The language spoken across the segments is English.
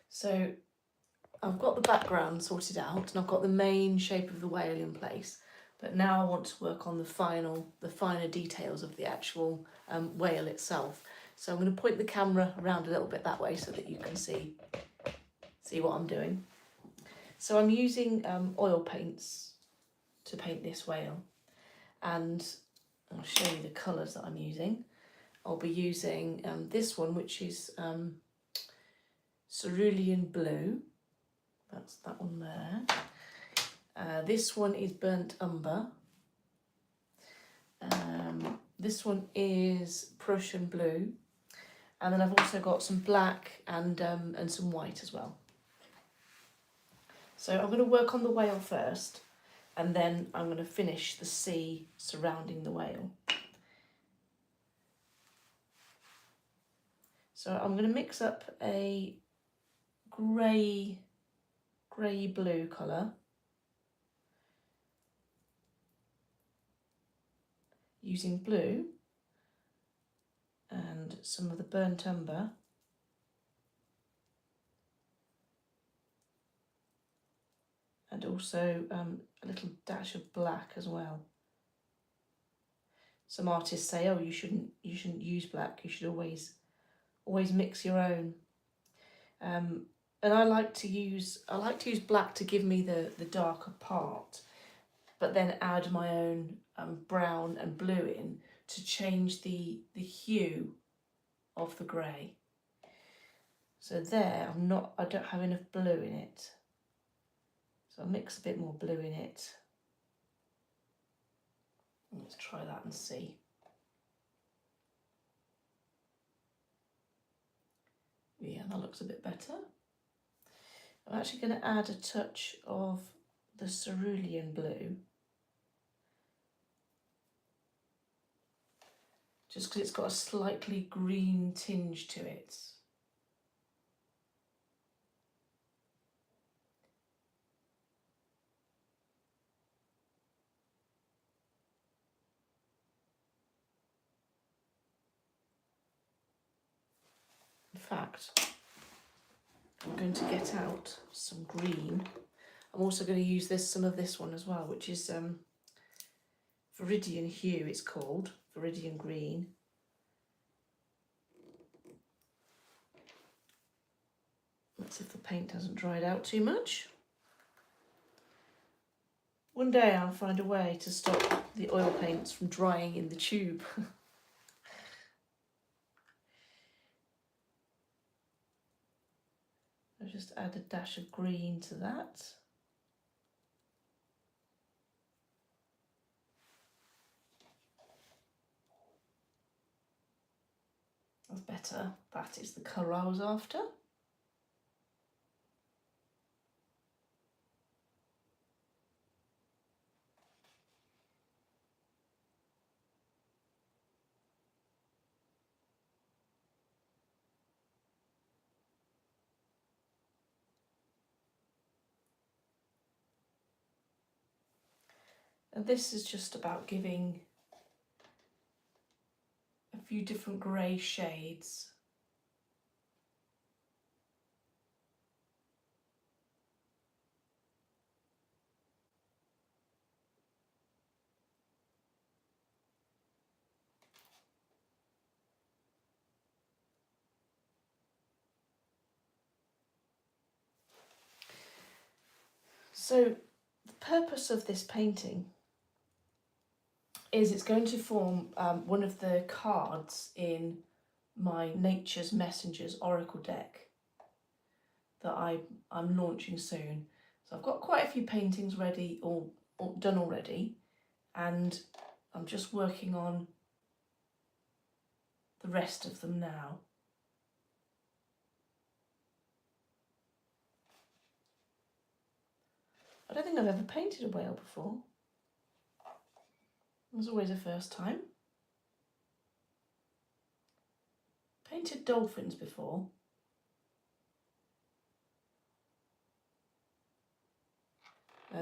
So I've got the background sorted out and I've got the main shape of the whale in place, but now I want to work on the finer details of the actual whale itself. So I'm going to point the camera around a little bit that way so that you can see what I'm doing. So I'm using oil paints to paint this whale, and I'll show you the colours that I'm using. I'll be using this one, which is cerulean blue. That's that one there. This one is burnt umber. This one is Prussian blue. And then I've also got some black and some white as well. So I'm going to work on the whale first, and then I'm going to finish the sea surrounding the whale. So I'm going to mix up a grey blue colour using blue and some of the burnt umber, and also a little dash of black as well. Some artists say, oh, you shouldn't use black, you should always mix your own. And I like to use black to give me the darker part, but then add my own brown and blue in to change the hue of the grey. So there, I don't have enough blue in it. So I'll mix a bit more blue in it. Let's try that and see. Yeah, that looks a bit better. I'm actually going to add a touch of the cerulean blue, just because it's got a slightly green tinge to it. In fact, I'm going to get out some green. I'm also going to use some of this one as well, which is Viridian Hue, it's called, Viridian Green. Let's see if the paint hasn't dried out too much. One day I'll find a way to stop the oil paints from drying in the tube. I'll just add a dash of green to that. That's better. That is the colour I was after. And this is just about giving a few different grey shades. So the purpose of this painting is it's going to form one of the cards in my Nature's Messengers Oracle deck that I'm launching soon. So I've got quite a few paintings ready or done already, and I'm just working on the rest of them now. I don't think I've ever painted a whale before. It was always a first time. Painted dolphins before.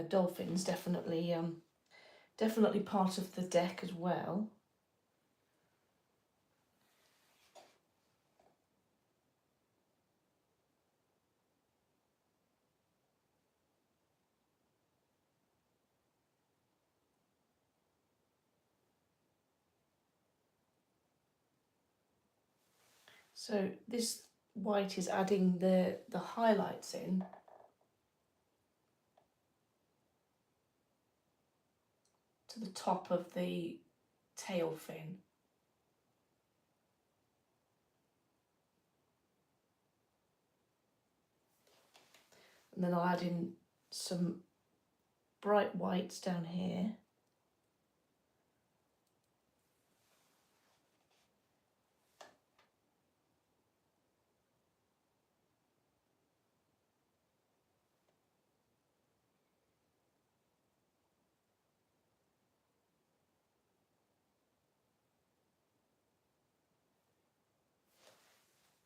Dolphins definitely part of the deck as well. So this white is adding the highlights in. To the top of the tail fin. And then I'll add in some bright whites down here.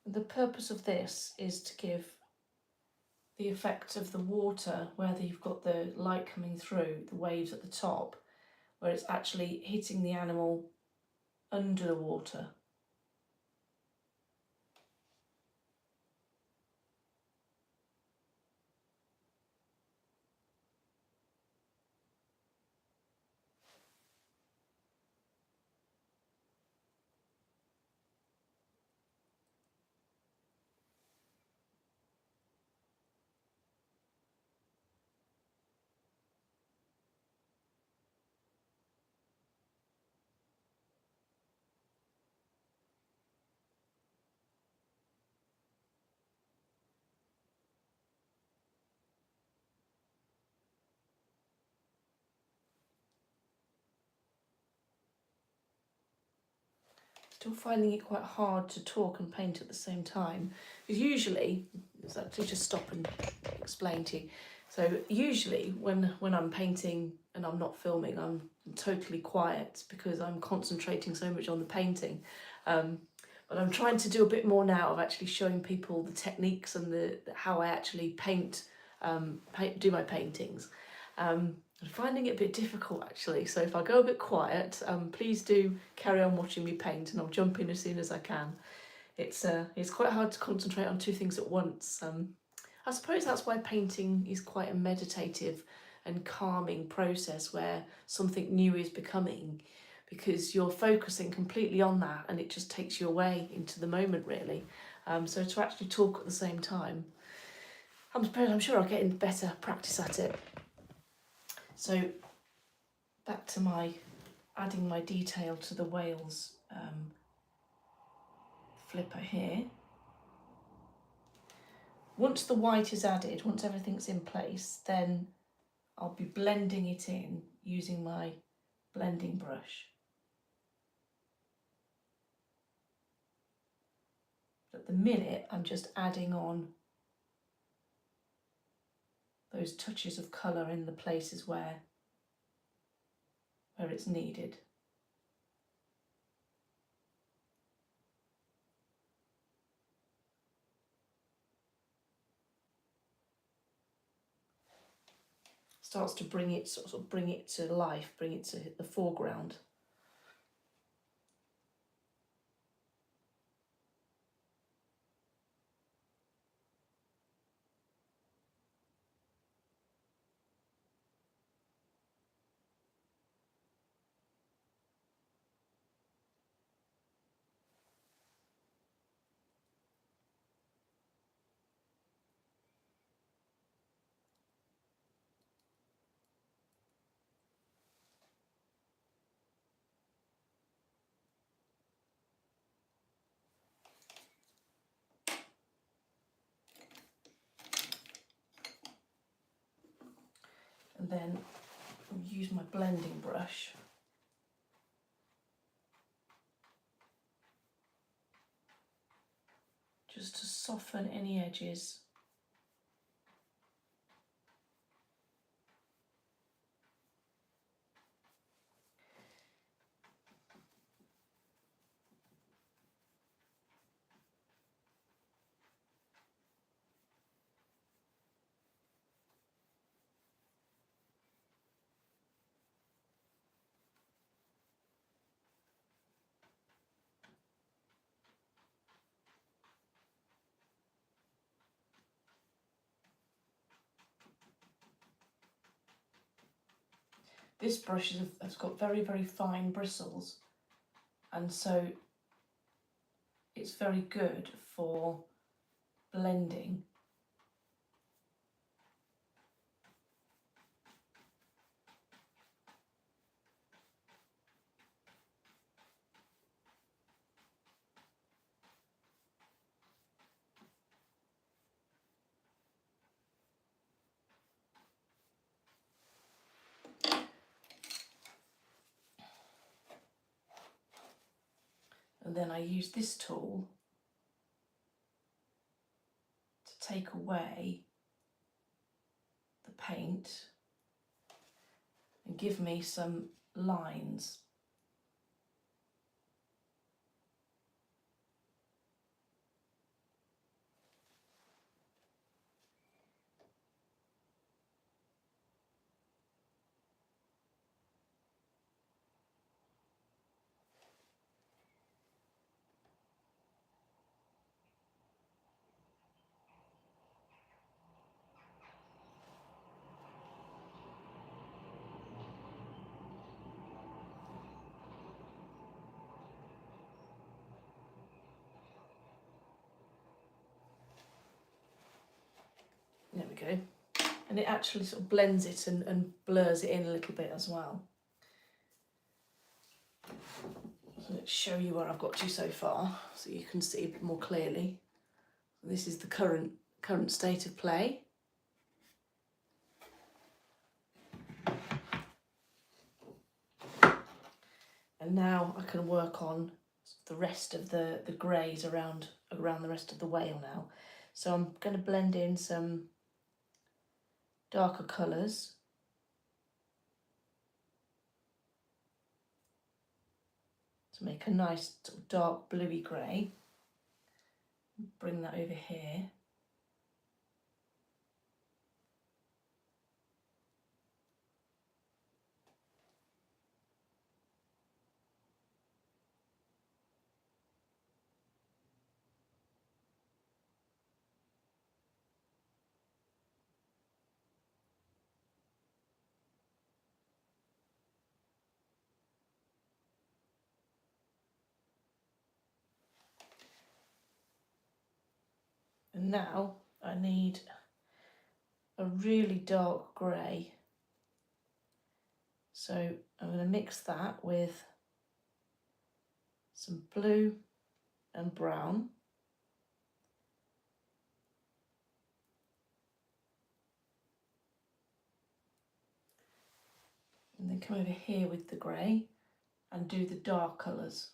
The purpose of this is to give the effect of the water where you've got the light coming through, the waves at the top, where it's actually hitting the animal under the water. Still finding it quite hard to talk and paint at the same time. Because usually, let's actually just stop and explain to you. So usually when I'm painting and I'm not filming, I'm totally quiet because I'm concentrating so much on the painting. But I'm trying to do a bit more now of actually showing people the techniques and the how I actually paint, do my paintings. I'm finding it a bit difficult actually, so if I go a bit quiet, please do carry on watching me paint and I'll jump in as soon as I can. It's quite hard to concentrate on two things at once. I suppose that's why painting is quite a meditative and calming process where something new is becoming, because you're focusing completely on that and it just takes you away into the moment really. So to actually talk at the same time, I'm sure I'll get in better practice at it. So back to my adding my detail to the whales flipper here. Once the white is added, once everything's in place, then I'll be blending it in using my blending brush. At the minute, I'm just adding on those touches of colour in the places where it's needed. Starts to bring it to life, bring it to the foreground. And then I'll use my blending brush just to soften any edges. This brush has got very, very fine bristles, and so it's very good for blending. And then I use this tool to take away the paint and give me some lines. There we go. And it actually sort of blends it and blurs it in a little bit as well. So let's show you where I've got to so far so you can see a bit more clearly. This is the current state of play. And now I can work on the rest of the greys around the rest of the whale now. So I'm going to blend in some darker colours. To make a nice sort of dark bluey grey. Bring that over here. And now I need a really dark grey. So I'm going to mix that with some blue and brown. And then come over here with the grey and do the dark colours.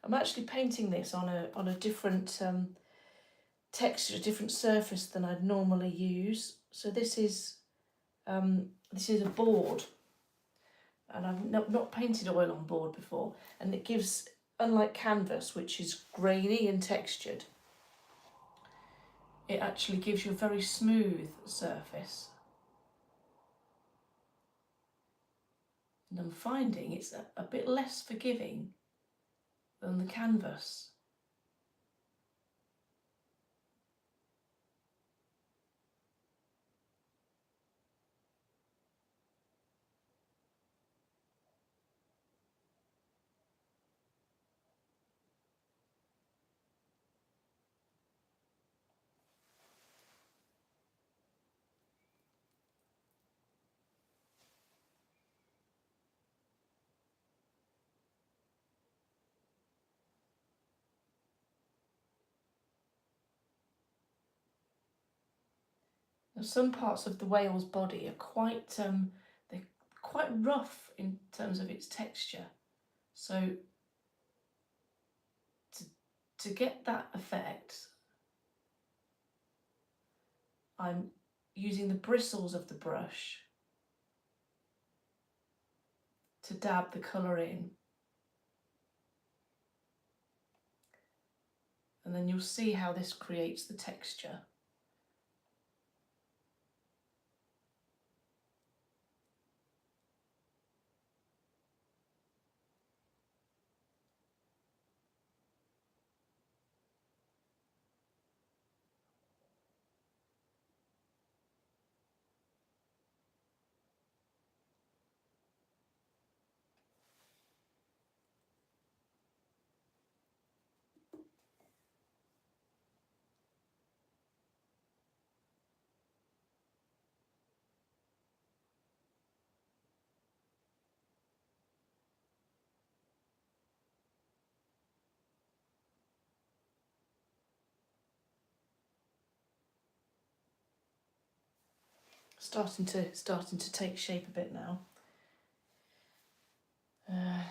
I'm actually painting this on a different texture, different surface than I'd normally use. So this is a board, and I've not painted oil on board before, and it gives, unlike canvas, which is grainy and textured, it actually gives you a very smooth surface. And I'm finding it's a bit less forgiving than the canvas. Now, some parts of the whale's body are they're quite rough in terms of its texture. So to get that effect, I'm using the bristles of the brush to dab the colour in. And then you'll see how this creates the texture. starting to take shape a bit now. I'm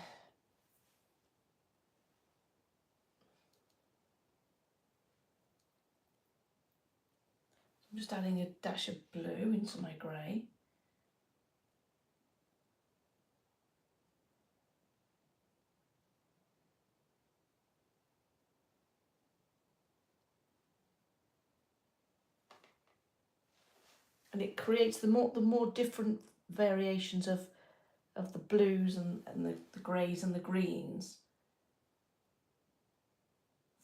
just adding a dash of blue into my grey. And it creates the more different variations of the blues and the greys and the greens,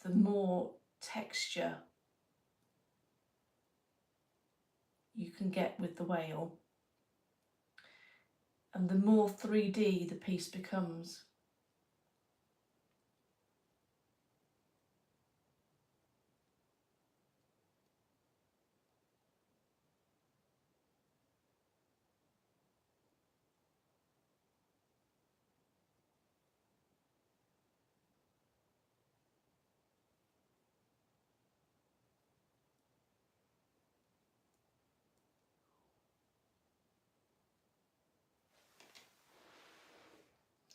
the more texture you can get with the whale, and the more 3D the piece becomes.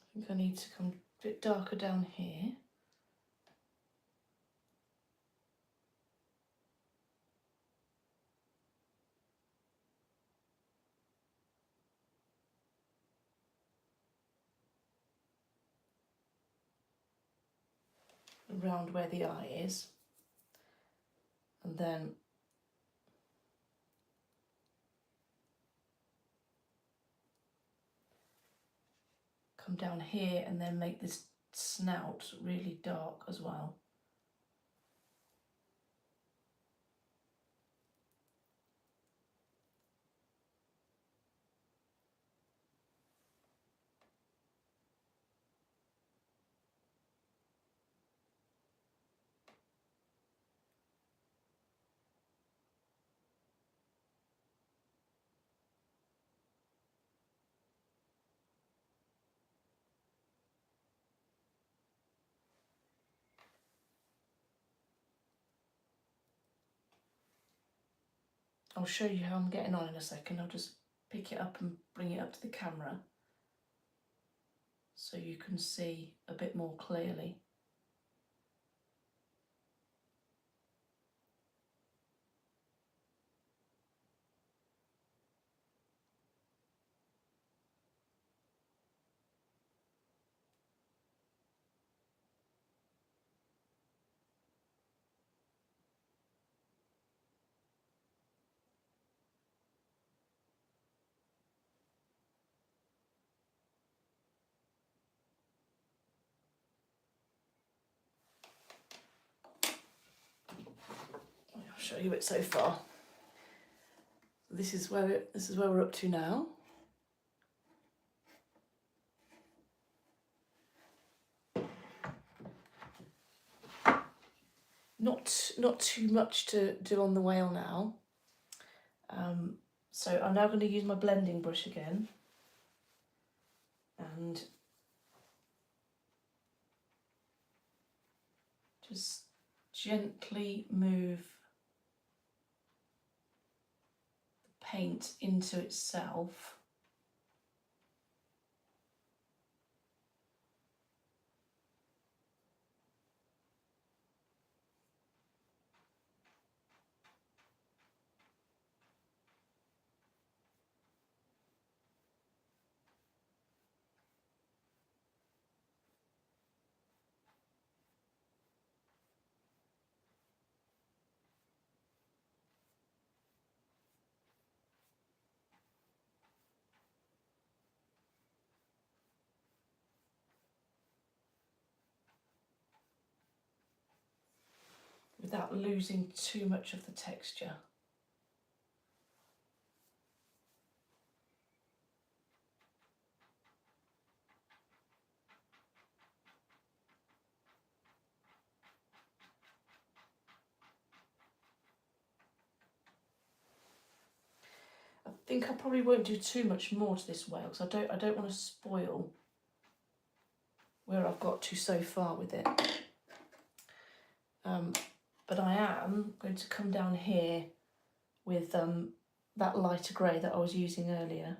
I think I need to come a bit darker down here. Around where the eye is, and then come down here and then make this snout really dark as well. I'll show you how I'm getting on in a second. I'll just pick it up and bring it up to the camera so you can see a bit more clearly. I'll show you it so far. This is where we're up to now. Not too much to do on the whale now. So I'm now going to use my blending brush again and just gently move the paint into itself. Without losing too much of the texture. I think I probably won't do too much more to this whale because I don't want to spoil where I've got to so far with it. But I am going to come down here with that lighter grey that I was using earlier.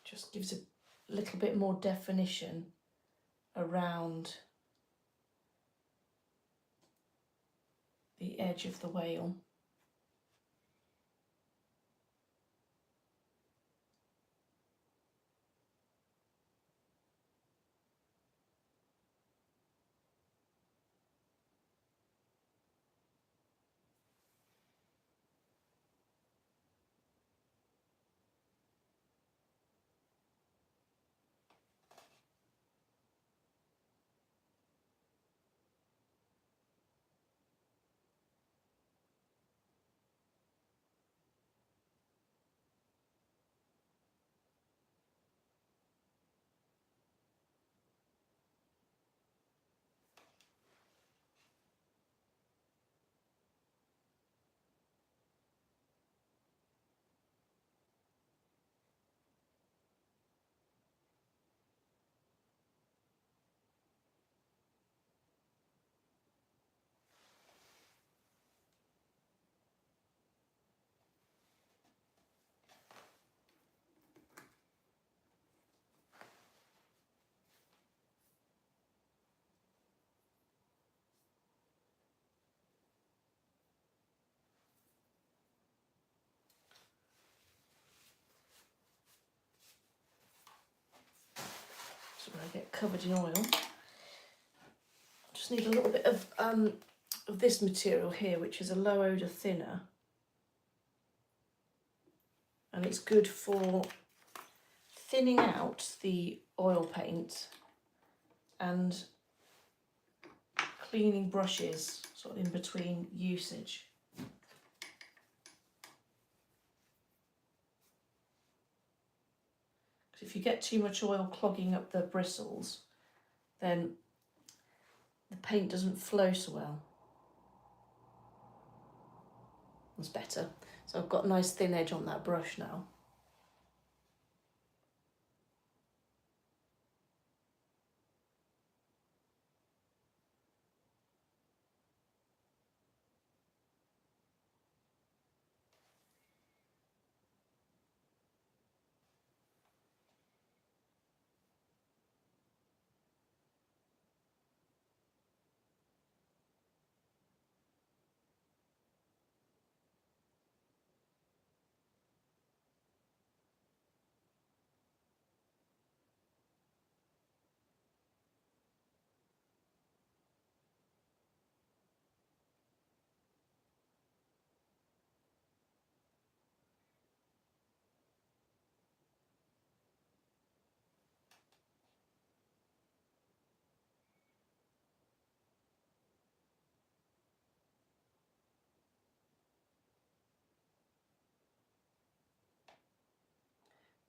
Just gives a little bit more definition around the edge of the whale. So when I get covered in oil, I just need a little bit of this material here, which is a low odour thinner, and it's good for thinning out the oil paint and cleaning brushes sort of in between usage. Because if you get too much oil clogging up the bristles, then the paint doesn't flow so well. That's better. So I've got a nice thin edge on that brush now.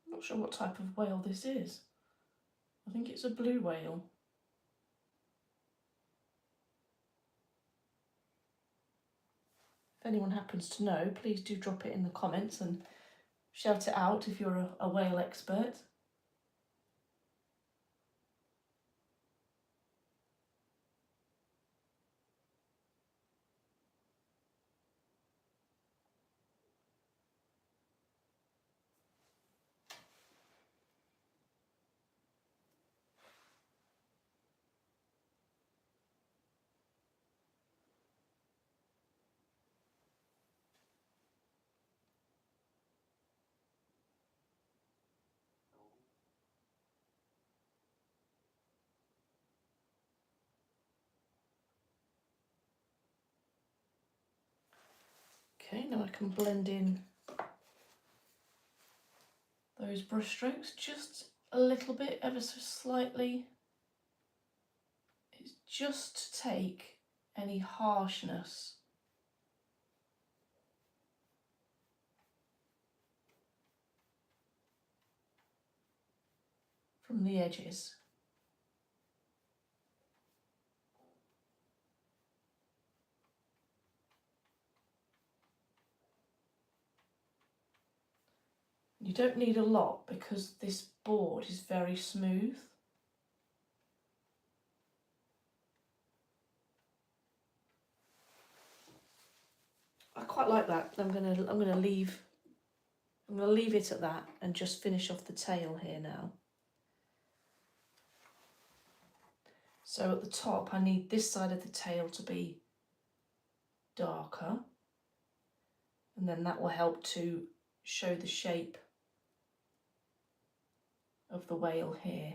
I'm not sure what type of whale this is. I think it's a blue whale. If anyone happens to know, please do drop it in the comments and shout it out if you're a whale expert. and I can blend in those brush strokes just a little bit, ever so slightly. It's just to take any harshness from the edges. You don't need a lot because this board is very smooth. I quite like that. I'm gonna leave it at that and just finish off the tail here now. So at the top I need this side of the tail to be darker, and then that will help to show the shape of the whale here.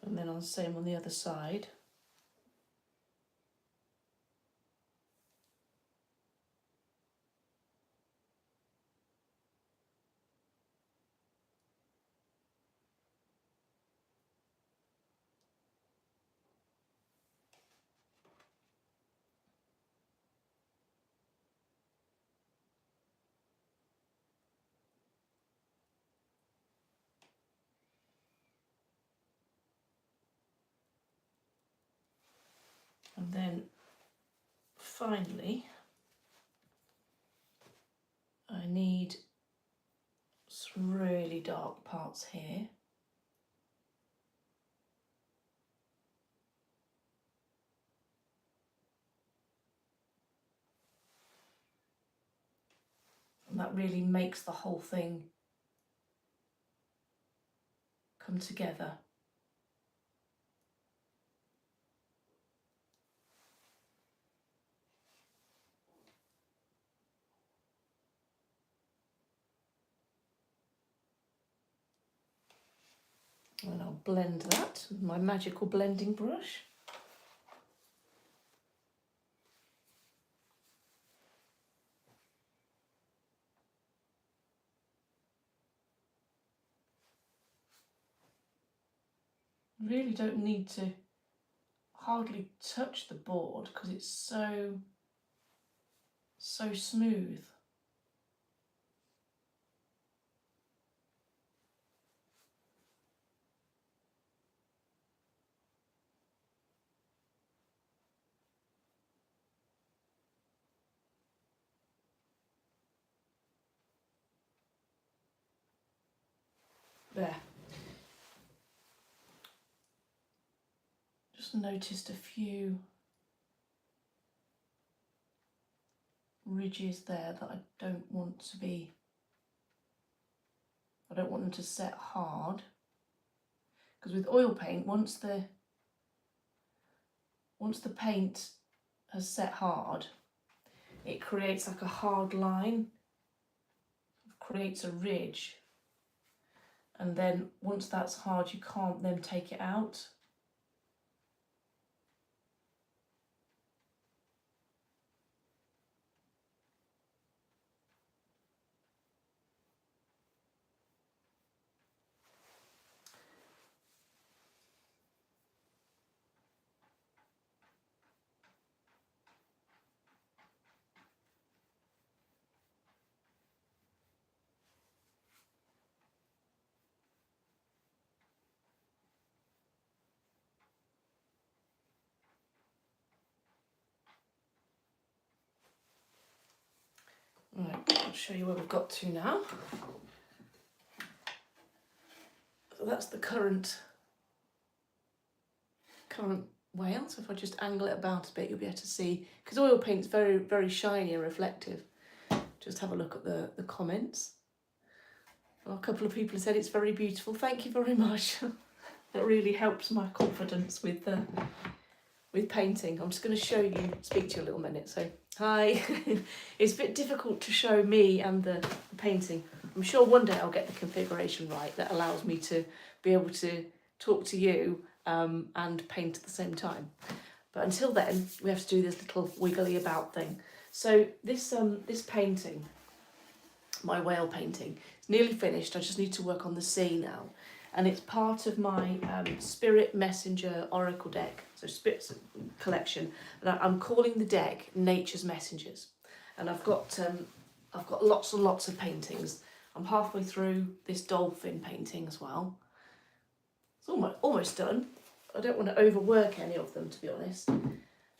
And then I'll the same on the other side. And then finally, I need some really dark parts here. And that really makes the whole thing come together. And I'll blend that with my magical blending brush. Really don't need to hardly touch the board because it's so smooth. There. Just noticed a few ridges there that I don't want them to set hard, because with oil paint, once the paint has set hard, it creates like a hard line, creates a ridge, and then once that's hard you can't then take it out. Right, I'll show you where we've got to now. So that's the current whale. So if I just angle it about a bit, you'll be able to see, because oil paint's very, very shiny and reflective. Just have a look at the comments. Well, a couple of people have said it's very beautiful. Thank you very much. That really helps my confidence with painting. I'm just going to speak to you a little minute. So, hi. It's a bit difficult to show me and the painting I'm sure one day I'll get the configuration right that allows me to be able to talk to you and paint at the same time. But until then, we have to do this little wiggly about thing. So this painting, my whale painting, is nearly finished. I just need to work on the sea now. And it's part of my Spirit Messenger Oracle deck, so Spirits collection. And I'm calling the deck Nature's Messengers. And I've got lots and lots of paintings. I'm halfway through this dolphin painting as well. It's almost done. I don't want to overwork any of them, to be honest.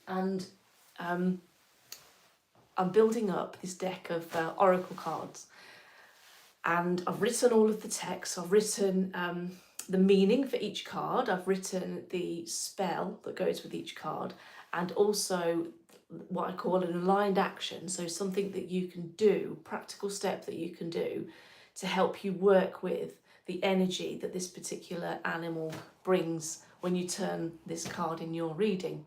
And I'm building up this deck of oracle cards. And I've written all of the text. I've written the meaning for each card. I've written the spell that goes with each card. And also what I call an aligned action. So something that you can do, practical step that you can do to help you work with the energy that this particular animal brings when you turn this card in your reading.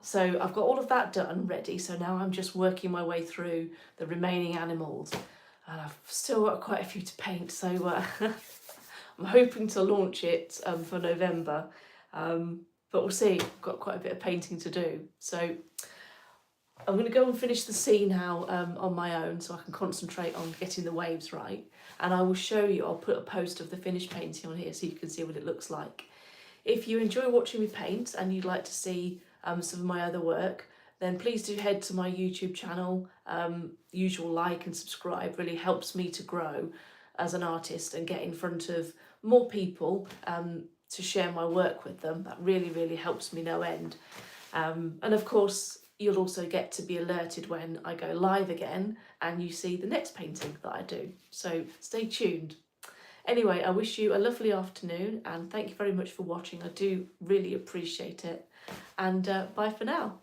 So I've got all of that done, ready. So now I'm just working my way through the remaining animals. And I've still got quite a few to paint. So I'm hoping to launch it for November. But we'll see. I've got quite a bit of painting to do. So I'm going to go and finish the sea now on my own so I can concentrate on getting the waves right. And I will show you, I'll put a post of the finished painting on here so you can see what it looks like. If you enjoy watching me paint and you'd like to see some of my other work, then please do head to my YouTube channel. Usual like and subscribe really helps me to grow as an artist and get in front of more people to share my work with them. That really, really helps me no end. And of course, you'll also get to be alerted when I go live again and you see the next painting that I do. So stay tuned. Anyway, I wish you a lovely afternoon and thank you very much for watching. I do really appreciate it. And bye for now.